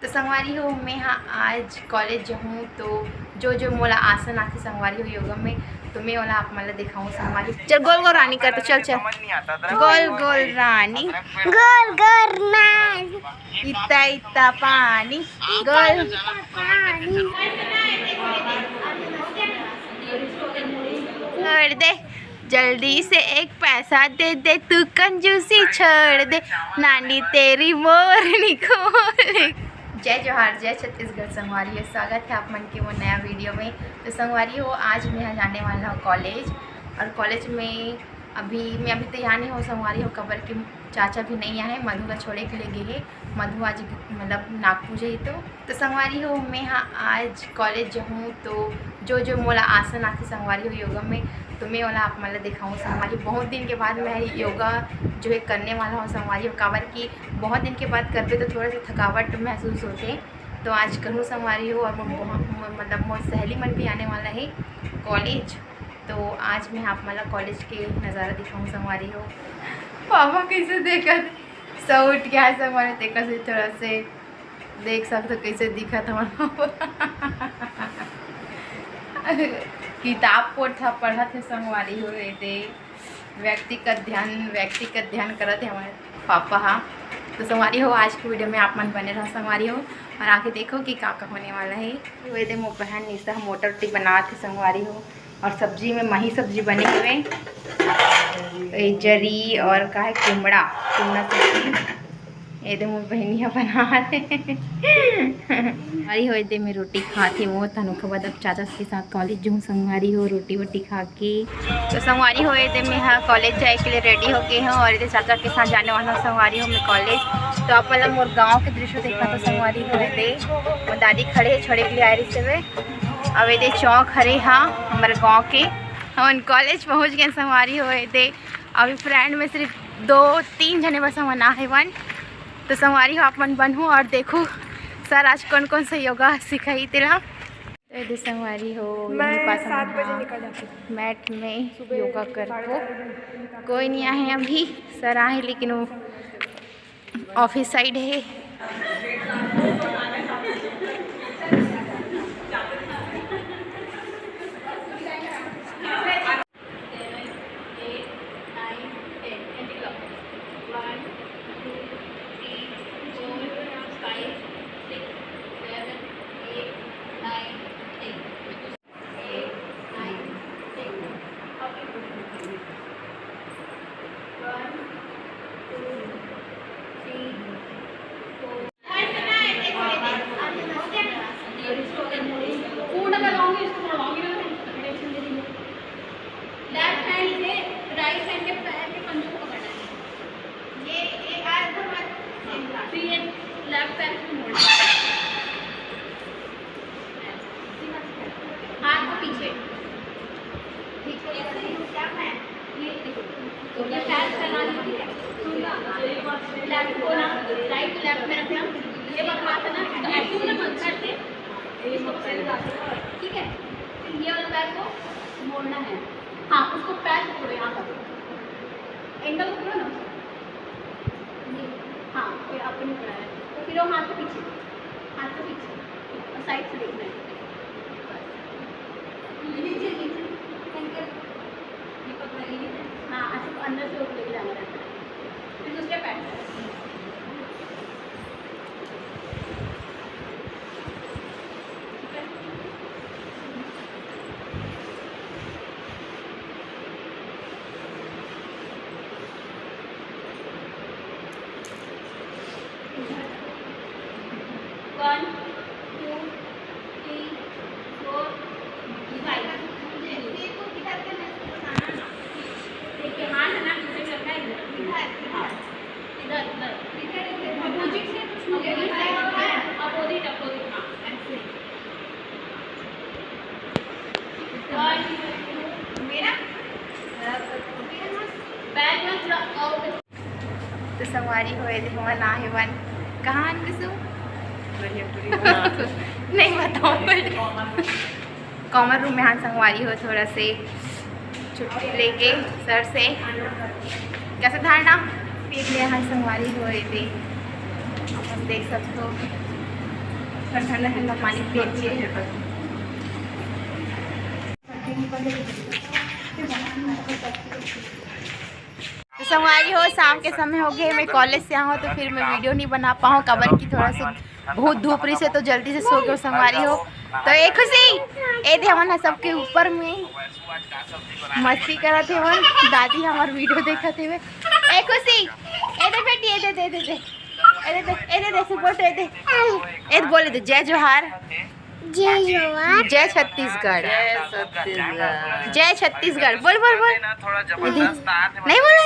तो संगवारी हो मैं हाँ आज कॉलेज जाऊँ तो जो मोला आसन आथे संगवारी हो योगा में तो मैं वाला आप मला दिखाऊँ संगवारी। चल गोल गोल रानी कर तो चल गोल गोल रानी गोल गोल नानी इतना इतना पानी गोल छोड़ दे जल्दी से एक पैसा दे दे तू कंजूसी छोड़ दे नानी तेरी मोरनी खोले। जय जोहार जय छत्तीसगढ़ संगवारी हो, स्वागत है आप मन के वो नया वीडियो में। तो संगवारी हो आज मैं यहाँ जाने वाला हूँ कॉलेज, और कॉलेज में मैं अभी तो यहाँ नहीं हूँ संगवारी हो, कबर के चाचा भी नहीं आए, मधु का छोड़े के लिए गए हैं। मधु आज मतलब नागपुर ही तो संगवारी हो मैं यहाँ आज कॉलेज जाऊँ तो जो मोला आसन आते संगवारी हो योगा में तो मैं वाला आप मला दिखाऊँ संगवारी। बहुत दिन के बाद मैं योगा जो है करने वाला हूँ संगवारी हो, काबर की बहुत दिन के बाद करते तो थोड़ा सा थकावट महसूस होते, तो आज करूँ संगवारी हो। और मतलब मोर सहेली मन भी आने वाला है कॉलेज, तो आज मैं आप मला कॉलेज के नज़ारा दिखाऊँ संगवारी हो। पापा कैसे देखा सौ उठ गया है संगवारी, देखा से थोड़ा से देख सकते कैसे दिखा था किताब पढ़ा थे संगवारी हो रहे थे, व्यक्तिगत ध्यान करत थे हमारे पापा। हाँ तो संगवारी हो आज की वीडियो में आप मन बने रहा संगवारी हो, और आके देखो कि का होने वाला है। वे दे मोर बहन निशा मोटर रोटी बना थे संगवारी हो, और सब्जी में मही सब्जी बने हुए जरी और का है कुमड़ा सब्जी, ये दे मोर बहनिया बना रहे संगवारी हो। दे मैं रोटी खाती वो तनु के बाद अब चाचा के साथ कॉलेज जाऊँ संगवारी हो, रोटी वोटी खा के। तो संगवारी हो दे मैं हाँ कॉलेज जाए के लिए रेडी हो गए हैं, और ये चाचा के साथ जाने वाला हूँ संगवारी हो मैं कॉलेज। तो आप वाला मोर गाँव के दृश्य देखा तो संगवारी हो दे वो दादी खड़े छोड़े के लिए आए रही से। अब ये चौक हरे हाँ हमारे गाँव के, हम कॉलेज पहुँच गए संगवारी हो दे। अभी फ्रेंड में सिर्फ 2-3 जने बस हम ना है वन, तो संगवारी हो आप मन बनूँ और देखो सर आज कौन कौन सा योगा सिखाई तेरा। तो ये संगवारी हो मैं 7 बजे निकल जाती मैट में योगा कर को कोई नहीं आए अभी, सर आए लेकिन वो ऑफिस साइड है। लेफ्ट पैर को मोड़ हाथ को पीछे, ठीक है क्या है ये देखो, तो ये पैर फैला लीजिए, लेफ्ट को ना राइट को लेफ्ट में रखना, ये बात है ना, तो ऐसे ना मत करते ठीक है। फिर ये वाला पैर को मोड़ना है, हाँ उसको पैर को यहाँ करो, एंगल को करो ना, हाँ फिर आपको नहीं करना है, तो फिर वो हाथ को पीछे और साइड से देखना है, नीचे हाँ ऐसे अंदर से ऊपर लेके जाना रहता है। फिर दूसरे पैर तो संगवारी हुए थे हुआ ना है वन कहाँ नहीं बताओ कॉमन रूम में हाँ संगवारी हो थोड़ा से छुट्टी लेके सर से कैसे धारणा फिर यहाँ संगवारी हुए थे, आप देख सकते हो ठंडा ठंडा पानी पिए। तो संगवारी हो, शाम के समय हो गए, मैं कॉलेज से आऊँ तो फिर मैं वीडियो नहीं बना पाऊँ कबर की, थोड़ा सा बहुत धूप रही से तो जल्दी से सो गए संगवारी हो। तो ए खुशी ए थे हमन सबके ऊपर में मस्ती करत थे, हमन दादी हमार वीडियो देखत थे। ए खुशी ए दे बेटी ए दे दे दे दे ए दे ए दे सपोर्ट ए दे ए बोले दे जय जोहार, जय जोहार, जय छत्तीसगढ़, जय छत्तीसगढ़। बोल बोल बोल, नहीं बोले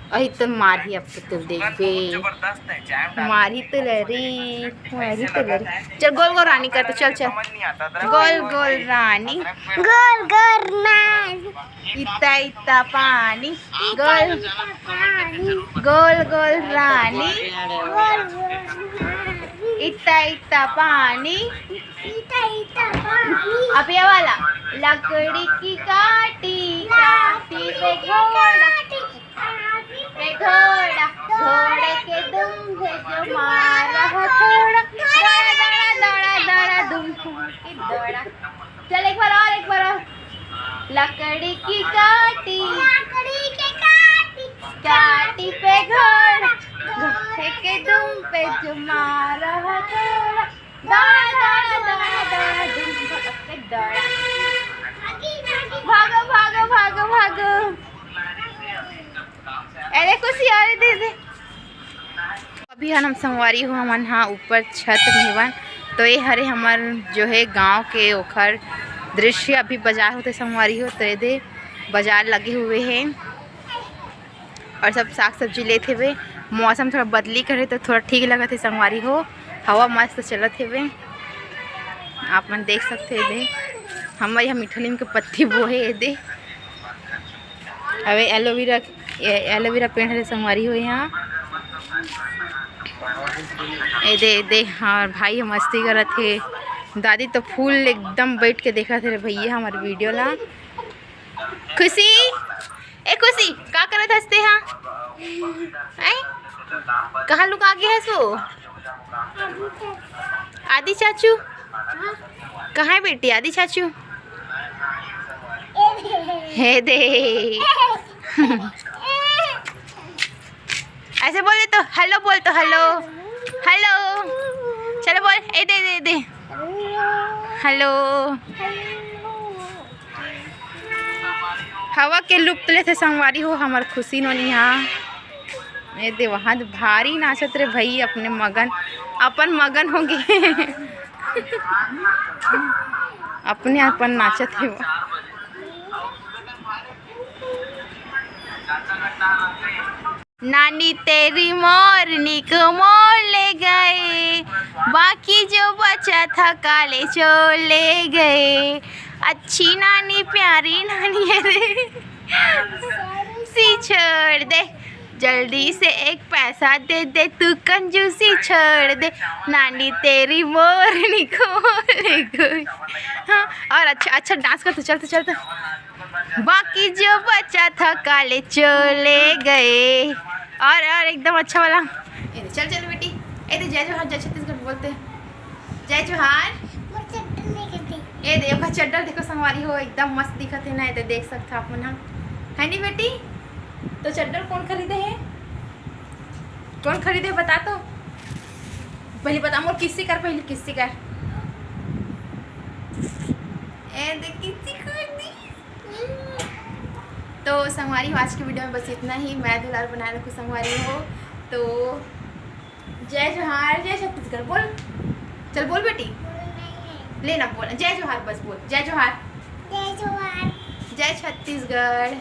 अही तो मारी अब तो देखबे, मारी तो लरी, मारी तो लरी। चल गोल गोल रानी कर, तो चल चल गोल गोल रानी, गोल गोल नाच, इतना इतना पानी, गोल गोल गोल रानी, गोल इतना इतना पानी। इता इता पानी, अब ये वाला लकड़ी की काटी काटी पे घोड़ा, पे घोड़ा घोड़े के दुम है जो मारा हथौड़ा, दौड़ा दौड़ा दौड़ा दौड़ा दुम की दौड़ा। चल एक बार और, लकड़ी की काटी लकड़ी के काटी, काटी पे घोड़ा, घोड़े के दुम पे जो मारा हथौड़ा, दौड़ा दौड़ा दौड़ा दौड़ा दुम के दौड़ा। भागो भागो भागो भागो, अरे कुछ यार दे दे। अभी हम संगवारी हो, हमन हाँ ऊपर छत में बन, तो ये हरे हमार जो है गांव के ओखर दृश्य। अभी बाजार होते संगवारी हो, तो ये दे बाजार लगे हुए हैं और सब साग सब्जी लेते हुए। मौसम थोड़ा बदली करे तो थोड़ा ठीक लगा थे संगवारी हो, हवा मस्त चलत हुए, आप मन देख सकते हैं। दे हमारे यहाँ मीठा नीम के पत्ती बोहे ये दे, अबे एलोवेरा पेड़ है संगवारी हो यहाँ। ए दे हाँ भाई हम मस्ती करत थे, दादी तो फूल एकदम बैठ के देखा थे भैया हमारे वीडियो ला। खुशी ए खुशी का करत हंसते हाँ, कहाँ लुका गया है सो? आदि चाचू कहाँ है बेटी? आदि चाचू हे दे ऐसे बोले तो हेलो, बोल तो हेलो हेलो, चलो बोल ए दे दे दे हेलो। हवा के लुप्त ले थे संगवारी हो हमार खुशी नोनी यहाँ। ए दे वहाँ भारी नाचत रे भाई, अपने मगन अपन मगन होंगे अपने अपन नाचत है। नानी तेरी मोरनी को मोड़ ले गए, बाकी जो बचा था काले चोर ले गए। अच्छी नानी प्यारी नानी है रे, सी छोड़ दे जल्दी से एक पैसा दे दे, तू कंजूसी छोड़ दे, नानी तेरी मोरनी को ले गई। हाँ और अच्छा डांस कर, तो चलते चलते बाकी जो बचा था काले चोले गए। और एकदम अच्छा वाला चल चल बेटी ए दे जय जोहार, जय छत्तीसगढ़ बोलते जय जोहार। ए देखो चड्डर देखो संगवारी हो, एकदम मस्त दिखत है ना, ये देख सकते आप मन है नी बेटी। तो चड्डर कौन खरीदे है, कौन खरीदे बता तो पहले बता मोर, किस्सी कर पहले किस्सी कर। ए देख किस्सी कर दी। तो संगवारी हो आज की वीडियो में बस इतना ही। मैं दुलार बना रखूँ संगवारी हो, तो जय जोहार, जय छत्तीसगढ़ बोल, चल बोल बेटी, लेना बोल जय जोहार, बस बोल जय जोहार, जय जोहार, जय छत्तीसगढ़,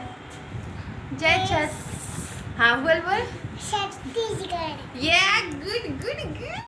जय छत, हाँ बोल बोल Chhattisgarh. Yeah, good, good, good.